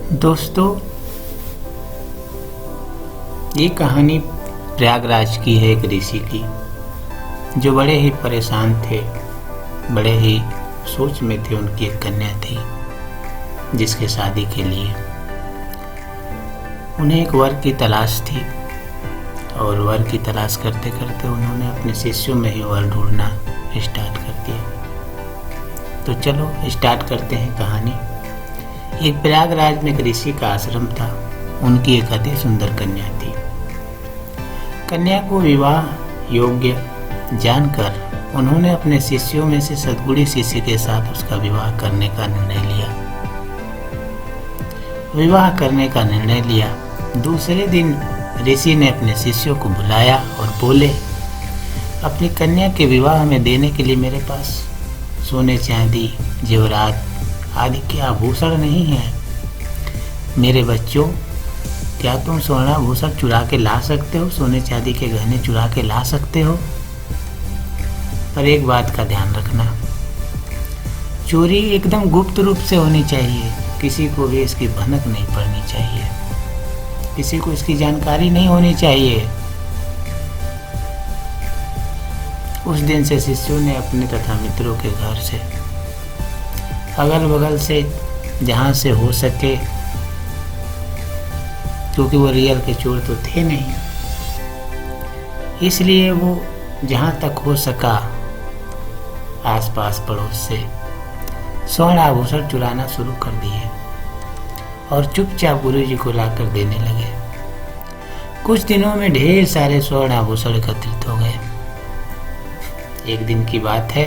दोस्तों, ये कहानी प्रयागराज की है एक ऋषि की, जो बड़े ही परेशान थे, बड़े ही सोच में थे। उनकी एक कन्या थी जिसके शादी के लिए उन्हें एक वर की तलाश थी, और वर की तलाश करते करते उन्होंने अपने शिष्यों में ही वर ढूंढना स्टार्ट कर दिया। तो चलो स्टार्ट करते हैं कहानी। एक प्रयागराज में एक ऋषि का आश्रम था। उनकी एक अति सुंदर कन्या थी। कन्या को विवाह योग्य जानकर उन्होंने अपने शिष्यों में से सद्गुणी शिष्य के साथ उसका विवाह करने का निर्णय लिया। दूसरे दिन ऋषि ने अपने शिष्यों को बुलाया और बोले, अपनी कन्या के विवाह में देने के लिए मेरे पास सोने चांदी जेवरात आदि के आभूषण नहीं है। मेरे बच्चों, क्या तुम स्वर्णाभूषण चुरा के ला सकते हो? सोने चांदी के गहने चुरा के ला सकते हो? पर एक बात का ध्यान रखना, चोरी एकदम गुप्त रूप से होनी चाहिए। किसी को भी इसकी भनक नहीं पड़नी चाहिए, किसी को इसकी जानकारी नहीं होनी चाहिए। उस दिन से शिष्यों ने अपने तथा मित्रों के घर से, अगल बगल से, जहाँ से हो सके, क्योंकि वो रियल के चोर तो थे नहीं, इसलिए वो जहाँ तक हो सका आसपास पड़ोस से स्वर्ण आभूषण चुराना शुरू कर दिए और चुपचाप गुरुजी को लाकर देने लगे। कुछ दिनों में ढेर सारे स्वर्ण आभूषण एकत्रित हो गए। एक दिन की बात है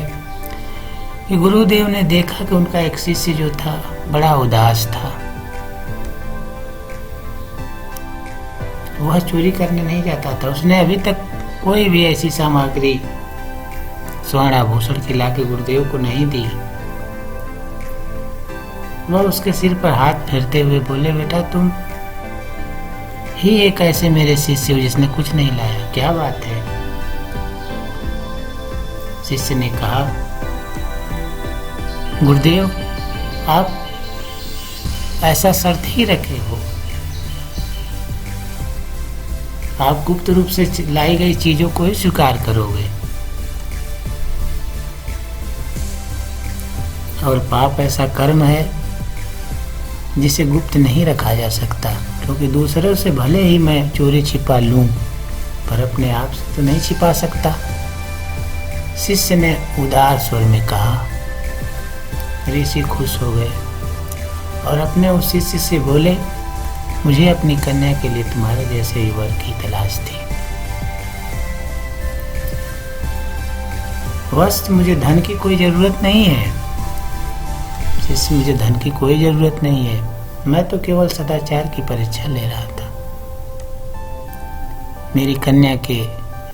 कि गुरुदेव ने देखा कि उनका एक शिष्य जो था बड़ा उदास था। वह चोरी करने नहीं जाता था। उसने अभी तक कोई भी ऐसी सामग्री स्वर्ण आभूषण की लाके गुरुदेव को नहीं दी। वह उसके सिर पर हाथ फेरते हुए बोले, बेटा तुम ही एक ऐसे मेरे शिष्य हो जिसने कुछ नहीं लाया। क्या बात है? शिष्य ने कहा, गुरुदेव आप ऐसा शर्त ही रखे हो, आप गुप्त रूप से लाई गई चीजों को ही स्वीकार करोगे, और पाप ऐसा कर्म है जिसे गुप्त नहीं रखा जा सकता। क्योंकि दूसरों से भले ही मैं चोरी छिपा लूं, पर अपने आप से तो नहीं छिपा सकता। शिष्य ने उदास स्वर में कहा। ऋषि खुश हो गए और अपने उस शिष्य से बोले, मुझे अपनी कन्या के लिए तुम्हारे जैसे वर की तलाश थी। वस्त मुझे धन की कोई जरूरत नहीं है। शिष्य, मुझे धन की कोई जरूरत नहीं है, मैं तो केवल सदाचार की परीक्षा ले रहा था। मेरी कन्या के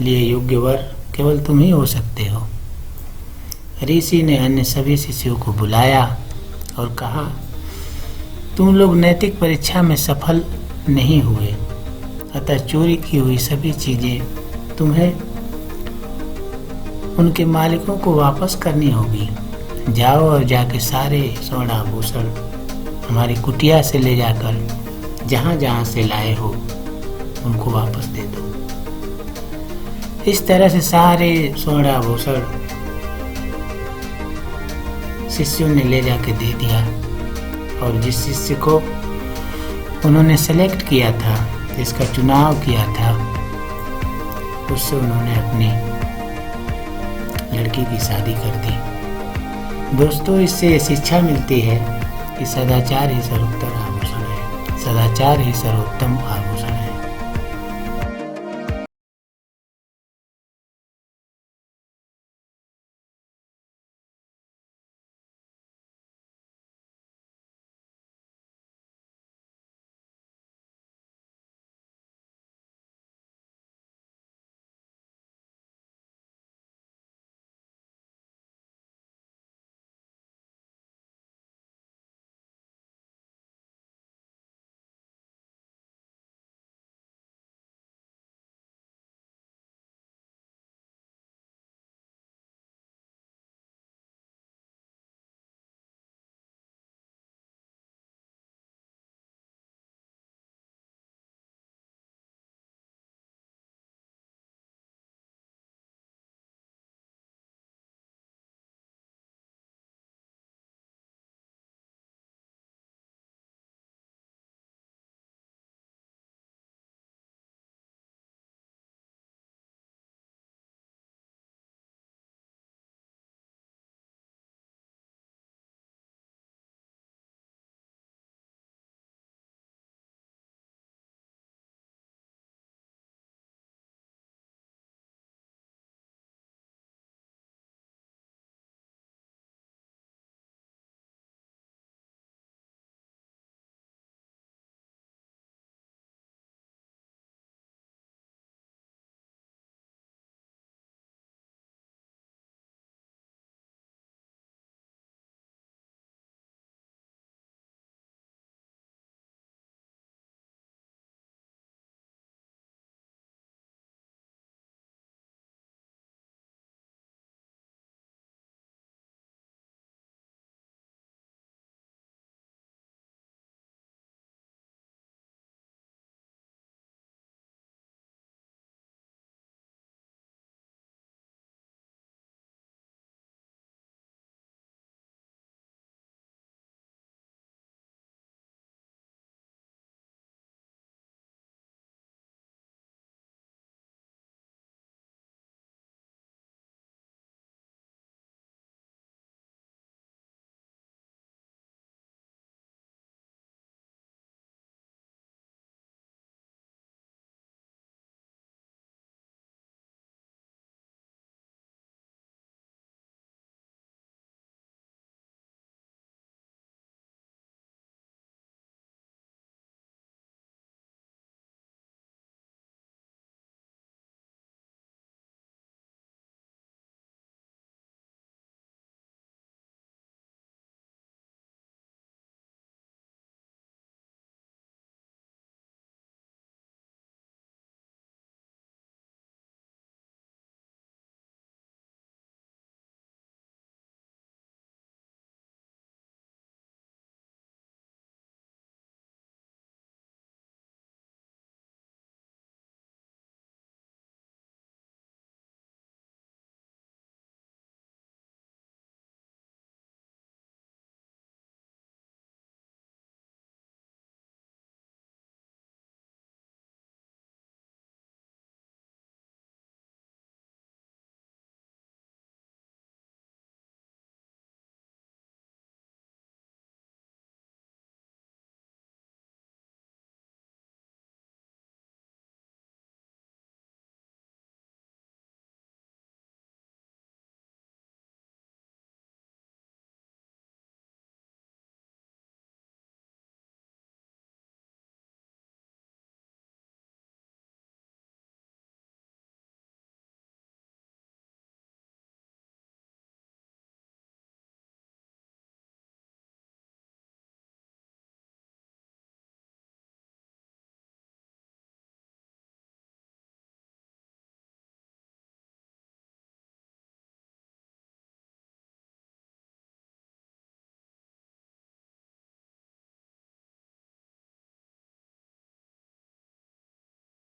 लिए योग्य वर केवल तुम ही हो सकते हो। ऋषि ने अन्य सभी शिष्यों को बुलाया और कहा, तुम लोग नैतिक परीक्षा में सफल नहीं हुए, अतः चोरी की हुई सभी चीजें तुम्हें उनके मालिकों को वापस करनी होगी। जाओ और जाके सारे स्वर्ण आभूषण हमारी कुटिया से ले जाकर जहाँ जहाँ से लाए हो उनको वापस दे दो। इस तरह से सारे स्वर्ण आभूषण शिष्यों ने ले जाके दे दिया, और जिस शिष्य को उन्होंने सेलेक्ट किया था, जिसका चुनाव किया था, उससे उन्होंने अपनी लड़की की शादी कर दी। दोस्तों, इससे शिक्षा मिलती है कि सदाचार ही सर्वोत्तम आभूषण है। सदाचार ही सर्वोत्तम आभूषण